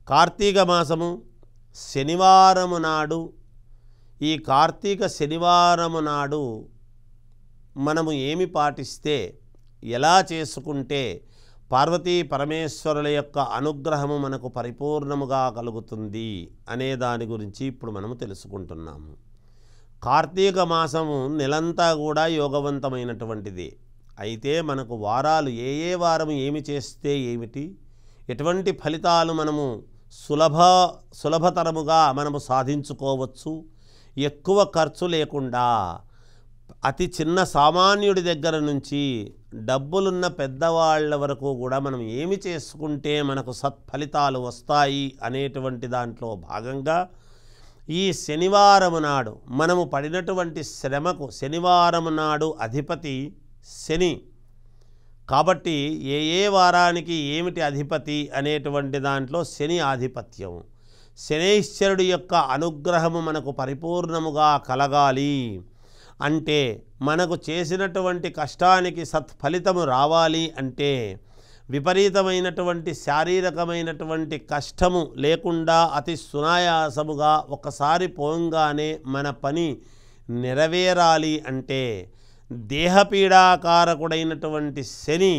కార్తీక మాసము శనివారము నాడు, ఈ కార్తీక శనివారము నాడు మనము ఏమి పాటిస్తే, ఎలా చేసుకుంటే పార్వతీ పరమేశ్వరుల యొక్క అనుగ్రహము మనకు పరిపూర్ణముగా కలుగుతుంది అనే దాని గురించి ఇప్పుడు మనము తెలుసుకుంటున్నాము. కార్తీక మాసము నెలంతా కూడా యోగవంతమైనటువంటిది. అయితే మనకు వారాలు ఏ వారము ఏమి చేస్తే ఏమిటి, ఎటువంటి ఫలితాలు మనము సులభతరముగా మనము సాధించుకోవచ్చు, ఎక్కువ ఖర్చు లేకుండా అతి చిన్న సామాన్యుడి దగ్గర నుంచి డబ్బులున్న పెద్దవాళ్ళ వరకు కూడా మనం ఏమి చేసుకుంటే మనకు సత్ఫలితాలు వస్తాయి అనేటువంటి దాంట్లో భాగంగా ఈ శనివారము నాడు మనము పడినటువంటి శ్రమకు శనివారము నాడు అధిపతి శని కాబట్టి ఏ వారానికి ఏమిటి అధిపతి అనేటువంటి దాంట్లో శని ఆధిపత్యము. శనైశ్వరుడి యొక్క అనుగ్రహము మనకు పరిపూర్ణముగా కలగాలి అంటే, మనకు చేసినటువంటి కష్టానికి సత్ఫలితము రావాలి అంటే, విపరీతమైనటువంటి శారీరకమైనటువంటి కష్టము లేకుండా అతి సునాయాసముగా ఒకసారి పోంగానే మన పని నెరవేరాలి అంటే, దేహపీడాకారకుడైనటువంటి శని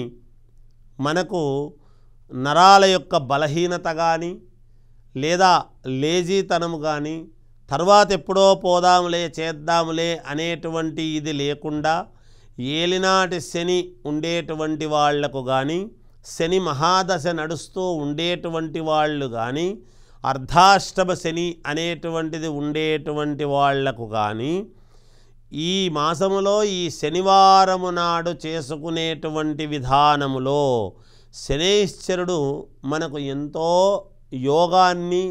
మనకు నరాల యొక్క బలహీనత కానీ లేదా లేజీతనము కానీ, తర్వాత ఎప్పుడో పోదాములే చేద్దాములే అనేటువంటి ఇది లేకుండా ఏలినాటి శని ఉండేటువంటి వాళ్లకు కానీ, శని మహాదశ నడుస్తూ ఉండేటువంటి వాళ్ళు కానీ, అర్ధాష్టమ శని అనేటువంటిది ఉండేటువంటి వాళ్లకు కానీ, ఈ మాసములో ఈ శనివారము నాడు చేసుకునేటువంటి విధానములో శనైశ్వరుడు మనకు ఎంతో యోగాన్ని,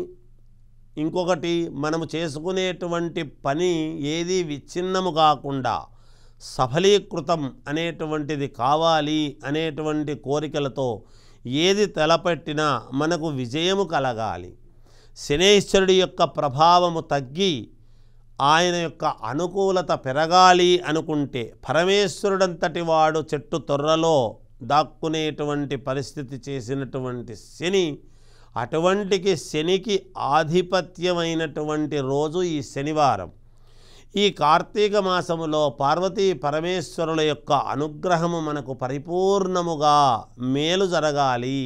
ఇంకొకటి మనము చేసుకునేటువంటి పని ఏది విచ్ఛిన్నము కాకుండా సఫలీకృతం అనేటువంటిది కావాలి అనేటువంటి కోరికలతో ఏది తలపెట్టినా మనకు విజయము కలగాలి. శనైశ్వరుడి యొక్క ప్రభావము తగ్గి ఆయన యొక్క అనుకూలత పెరగాలి అనుకుంటే, పరమేశ్వరుడంతటి వాడు చెట్టు తొర్రలో దాక్కునేటువంటి పరిస్థితి చేసినటువంటి శని, అటువంటికి శనికి ఆధిపత్యమైనటువంటి రోజు ఈ శనివారం. ఈ కార్తీక మాసములో పార్వతీ పరమేశ్వరుల యొక్క అనుగ్రహము మనకు పరిపూర్ణముగా మేలు జరగాలి.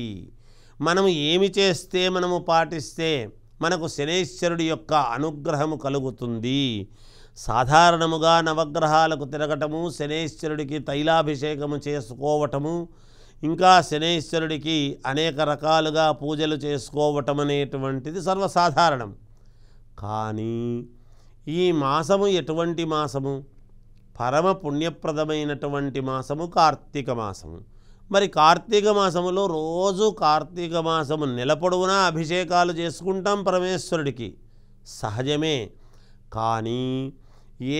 మనము ఏమి చేస్తే, మనము పాటిస్తే మనకు శనైశ్వరుడి యొక్క అనుగ్రహము కలుగుతుంది. సాధారణముగా నవగ్రహాలకు తిరగటము, శనైశ్వరుడికి తైలాభిషేకము చేసుకోవటము, ఇంకా శనైశ్వరుడికి అనేక రకాలుగా పూజలు చేసుకోవటం అనేటువంటిది సర్వసాధారణం. కానీ ఈ మాసము ఎటువంటి మాసము? పరమ పుణ్యప్రదమైనటువంటి మాసము కార్తీక మాసము. మరి కార్తీక మాసములో రోజు కార్తీక మాసము నెలపొడవునా అభిషేకాలు చేసుకుంటాం పరమేశ్వరుడికి, సహజమే. కానీ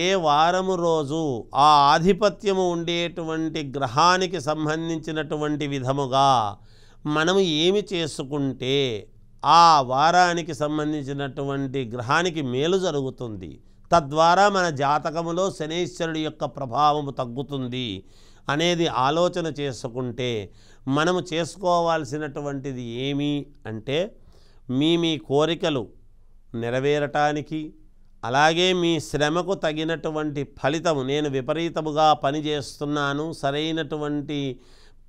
ఏ వారము రోజు ఆ ఆధిపత్యము ఉండేటువంటి గ్రహానికి సంబంధించినటువంటి విధముగా మనము ఏమి చేసుకుంటే ఆ వారానికి సంబంధించినటువంటి గ్రహానికి మేలు జరుగుతుంది, తద్వారా మన జాతకములో శనైశ్వరుడి యొక్క ప్రభావము తగ్గుతుంది అనేది ఆలోచన చేసుకుంటే, మనము చేసుకోవాల్సినటువంటిది ఏమి అంటే, మీ కోరికలు నెరవేరటానికి, అలాగే మీ శ్రమకు తగినటువంటి ఫలితము, నేను విపరీతముగా పనిచేస్తున్నాను, సరైనటువంటి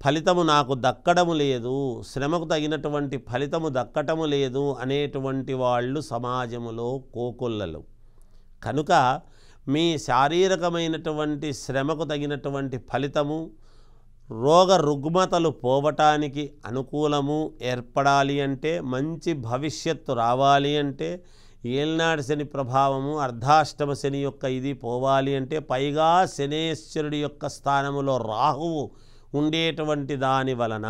ఫలితము నాకు దక్కడము లేదు, శ్రమకు తగినటువంటి ఫలితము దక్కటము లేదు అనేటువంటి వాళ్ళు సమాజములో కోకొల్లలు. కనుక మీ శారీరకమైనటువంటి శ్రమకు తగినటువంటి ఫలితము, రోగ రుగ్మతలు పోవటానికి అనుకూలము ఏర్పడాలి అంటే, మంచి భవిష్యత్తు రావాలి అంటే, ఏలినాటి శని ప్రభావము, అర్ధాష్టమ శని యొక్క ఇది పోవాలి అంటే, పైగా శనేశ్వరుడి యొక్క స్థానములో రాహువు ఉండేటువంటి దాని వలన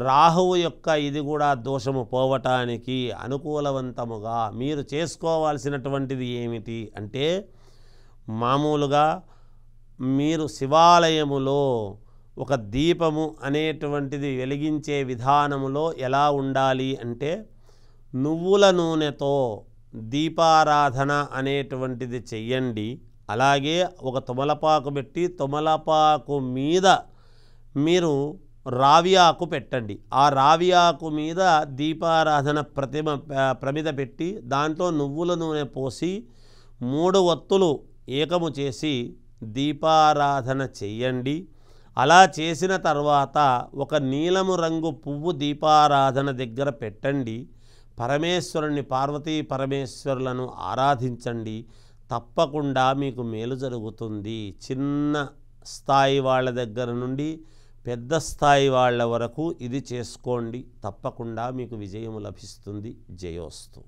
రాహువు యొక్క ఇది కూడా దోషము పోవటానికి అనుకూలవంతముగా మీరు చేసుకోవాల్సినటువంటిది ఏమిటి అంటే, మామూలుగా మీరు శివాలయములో ఒక దీపము అనేటువంటిది వెలిగించే విధానములో ఎలా ఉండాలి అంటే, నువ్వుల నూనెతో దీపారాధన అనేటువంటిది చెయ్యండి. అలాగే ఒక తమలపాకు పెట్టి తమలపాకు మీద మీరు రావి ఆకు పెట్టండి. ఆ రావి ఆకు మీద దీపారాధన ప్రమిద పెట్టి దాంట్లో నువ్వుల నూనె పోసి 3 ఒత్తులు ఏకము చేసి దీపారాధన చెయ్యండి. అలా చేసిన తర్వాత ఒక నీలము రంగు పువ్వు దీపారాధన దగ్గర పెట్టండి. పరమేశ్వరుని, పార్వతీ పరమేశ్వరులను ఆరాధించండి. తప్పకుండా మీకు మేలు జరుగుతుంది. చిన్న స్థాయి వాళ్ళ దగ్గర నుండి పెద్ద స్థాయి వాళ్ళ వరకు ఇది చేసుకోండి. తప్పకుండా మీకు విజయం లభిస్తుంది. జయోస్తు.